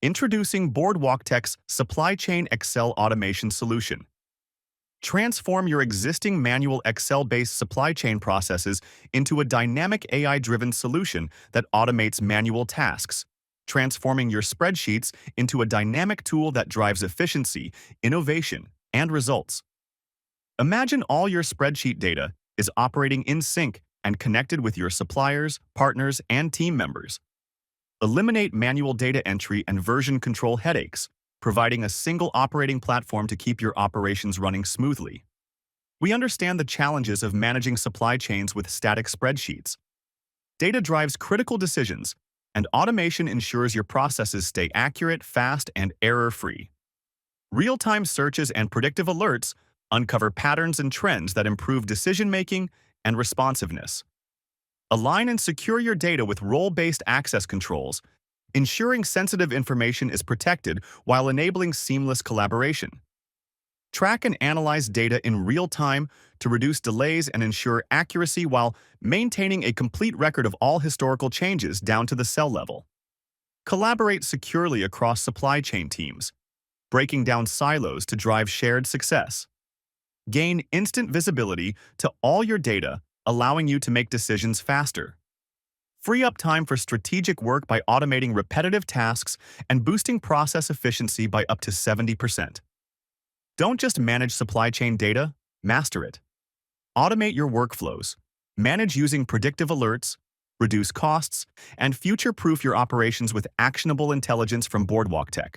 Introducing Boardwalktech's Supply Chain Excel Automation Solution. Transform your existing manual Excel-based supply chain processes into a dynamic AI-driven solution that automates manual tasks, transforming your spreadsheets into a dynamic tool that drives efficiency, innovation, and results. Imagine all your spreadsheet data is operating in sync and connected with your suppliers, partners, and team members. Eliminate manual data entry and version control headaches, providing a single operating platform to keep your operations running smoothly. We understand the challenges of managing supply chains with static spreadsheets. Data drives critical decisions, and automation ensures your processes stay accurate, fast, and error-free. Real-time searches and predictive alerts uncover patterns and trends that improve decision-making and responsiveness. Align and secure your data with role-based access controls, ensuring sensitive information is protected while enabling seamless collaboration. Track and analyze data in real time to reduce delays and ensure accuracy while maintaining a complete record of all historical changes down to the cell level. Collaborate securely across supply chain teams, breaking down silos to drive shared success. Gain instant visibility to all your data, allowing you to make decisions faster. Free up time for strategic work by automating repetitive tasks and boosting process efficiency by up to 70%. Don't just manage supply chain data, master it. Automate your workflows, manage using predictive alerts, reduce costs, and future-proof your operations with actionable intelligence from Boardwalktech.